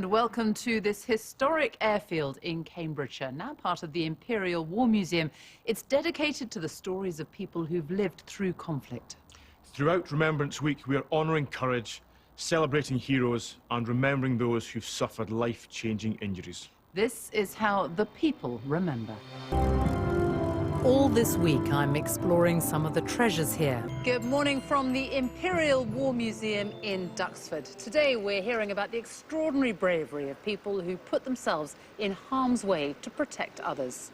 and welcome to this historic airfield in Cambridgeshire, now part of the Imperial War Museum. It's dedicated to the stories of people who've lived through conflict. Throughout Remembrance Week, we are honouring courage, celebrating heroes and remembering those who've suffered life-changing injuries. This is how the people remember. All this week, I'm exploring some of the treasures here. Good morning from the Imperial War Museum in Duxford. Today, we're hearing about the extraordinary bravery of people who put themselves in harm's way to protect others.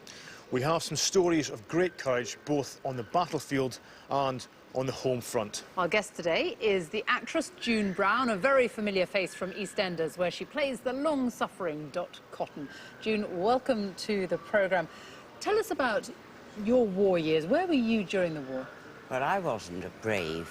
We have some stories of great courage, both on the battlefield and on the home front. Our guest today is the actress June Brown, a very familiar face from EastEnders, where she plays the long-suffering Dot Cotton. June, welcome to the programme. Tell us about your war years. Where were you during the war? Well, I wasn't a brave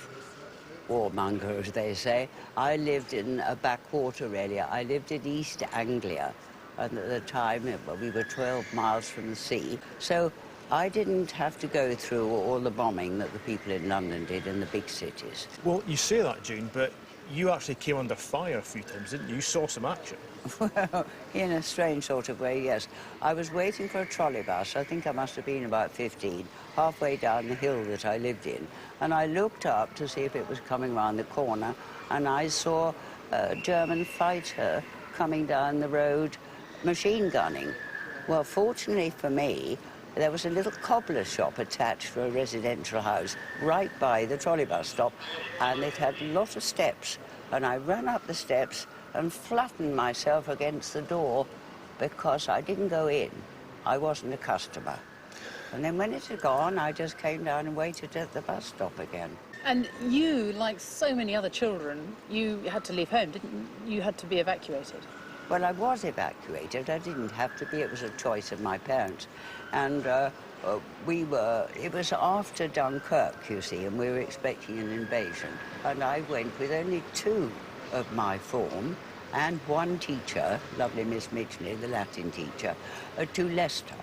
warmonger, as they say. I lived in a backwater area. I lived in East Anglia, and at the time we were 12 miles from the sea. So I didn't have to go through all the bombing that the people in London did in the big cities. Well, you say that, June, but you actually came under fire a few times, didn't you? You saw some action. Well, in a strange sort of way, yes. I was waiting for a trolley bus. I think I must have been about 15, halfway down the hill that I lived in. And I looked up to see if it was coming round the corner, and I saw a German fighter coming down the road, machine gunning. Well, fortunately for me, there was a little cobbler shop attached to a residential house right by the trolley bus stop, and it had a lot of steps. And I ran up the steps and flattened myself against the door because I didn't go in. I wasn't a customer. And then when it had gone, I just came down and waited at the bus stop again. And you, like so many other children, you had to leave home, didn't you? You had to be evacuated. Well, I was evacuated. I didn't have to be. It was a choice of my parents. And it was after Dunkirk, you see, and we were expecting an invasion. And I went with only 2 of my form and 1 teacher, lovely Miss Midgley, the Latin teacher, to Leicester.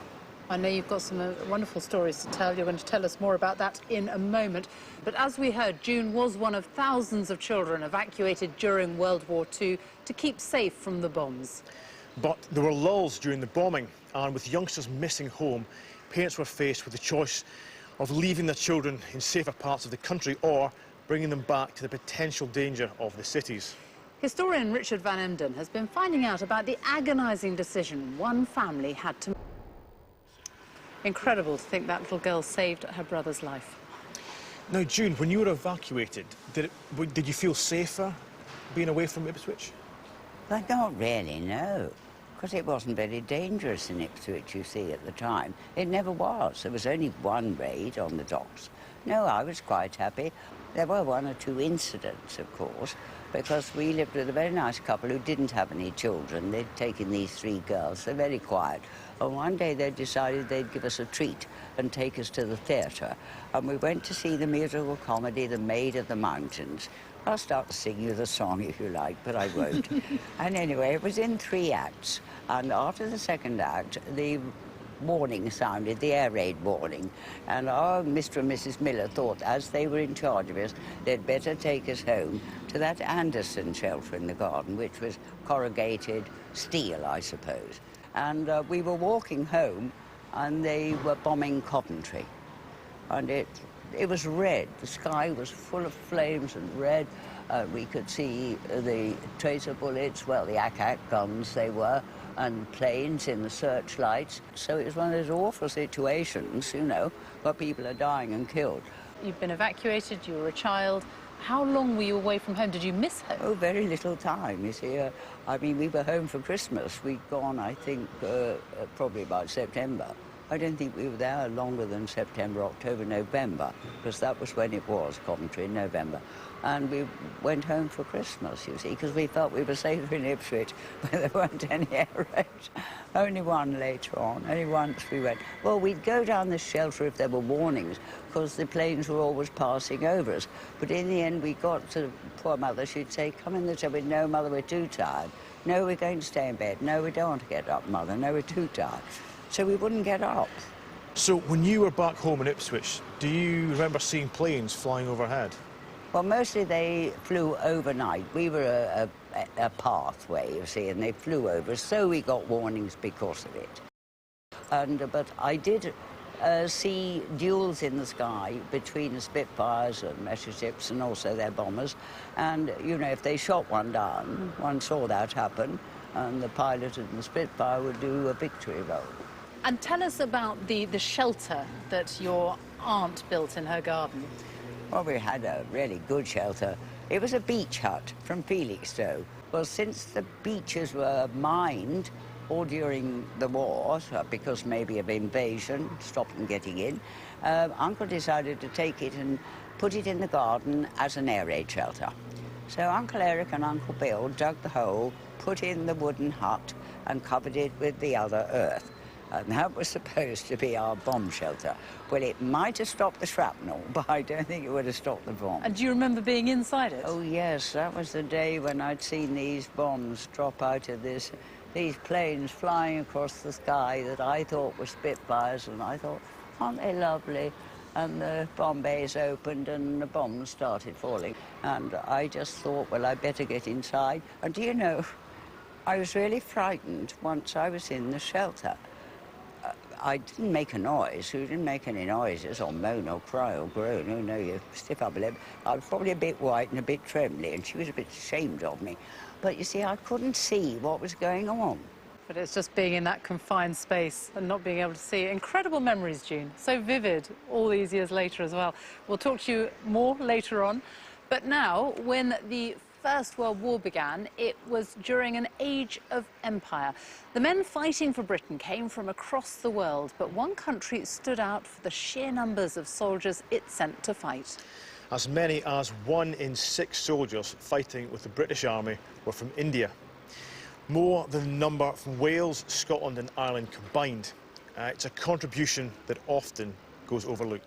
I know you've got some wonderful stories to tell. You're going to tell us more about that in a moment. But as we heard, June was one of thousands of children evacuated during World War II to keep safe from the bombs. But there were lulls during the bombing, and with youngsters missing home, parents were faced with the choice of leaving their children in safer parts of the country or bringing them back to the potential danger of the cities. Historian Richard Van Emden has been finding out about the agonising decision one family had to make. Incredible to think that little girl saved her brother's life. Now, June, when you were evacuated, did you feel safer being away from Ipswich? Well, not really, no, because it wasn't very dangerous in Ipswich, you see, at the time. It never was. There was only 1 raid on the docks. No, I was quite happy. There were 1 or 2 incidents, of course, because we lived with a very nice couple who didn't have any children. They'd taken these 3 girls. They're very quiet. And one day they decided they'd give us a treat and take us to the theatre. And we went to see the musical comedy, The Maid of the Mountains. I'll start to sing you the song if you like, but I won't. And anyway, it was in 3 acts. And after the 2nd act, the warning sounded, the air raid warning. And our Mr. and Mrs. Miller thought, as they were in charge of us, they'd better take us home to that Anderson shelter in the garden, which was corrugated steel, I suppose. And we were walking home, and they were bombing Coventry. And it was red. The sky was full of flames and red. We could see the tracer bullets, well, the AK guns they were, and planes in the searchlights. So it was one of those awful situations, you know, where people are dying and killed. You've been evacuated, you were a child. How long were you away from home? Did you miss home? Oh, very little time, you see. I mean, we were home for Christmas. We'd gone, I think, probably about September. I don't think we were there longer than September, October, November, because that was when it was, Coventry, in November. And we went home for Christmas, you see, because we felt we were safer in Ipswich, where there weren't any air raids. Only 1 later on, only once we went. Well, we'd go down the shelter if there were warnings, because the planes were always passing over us. But in the end, we got to poor mother, she'd say, come in the tub. No, mother, we're too tired. No, we're going to stay in bed. No, we don't want to get up, mother. No, we're too tired. So we wouldn't get up. So when you were back home in Ipswich, do you remember seeing planes flying overhead? Well, mostly they flew overnight. We were a pathway, you see, and they flew over, so we got warnings because of it. But I did see duels in the sky between the Spitfires and Messerships and also their bombers. And, you know, if they shot one down, one saw that happen, and the pilot and the Spitfire would do a victory roll. And tell us about the shelter that your aunt built in her garden. Well, we had a really good shelter. It was a beach hut from Felixstowe. Well, since the beaches were mined all during the war, because maybe of invasion, stopped them getting in, Uncle decided to take it and put it in the garden as an air raid shelter. So Uncle Eric and Uncle Bill dug the hole, put in the wooden hut and covered it with the other earth. And that was supposed to be our bomb shelter. Well, it might have stopped the shrapnel, but I don't think it would have stopped the bomb. And do you remember being inside it? Oh, yes, that was the day when I'd seen these bombs drop out of these planes flying across the sky that I thought were Spitfires, and I thought, aren't they lovely? And the bomb bays opened and the bombs started falling. And I just thought, well, I better get inside. And do you know, I was really frightened once I was in the shelter. I didn't make a noise. Who didn't make any noises or moan or cry or groan? Oh, no, you stiff upper lip. I was probably a bit white and a bit trembly, and she was a bit ashamed of me. But, you see, I couldn't see what was going on. But it's just being in that confined space and not being able to see. Incredible memories, June. So vivid all these years later as well. We'll talk to you more later on. But now, when the First World War began, it was during an age of empire. The men fighting for Britain came from across the world, but one country stood out for the sheer numbers of soldiers it sent to fight. As many as 1 in 6 soldiers fighting with the British Army were from India. More than the number from Wales, Scotland and Ireland combined. It's a contribution that often goes overlooked.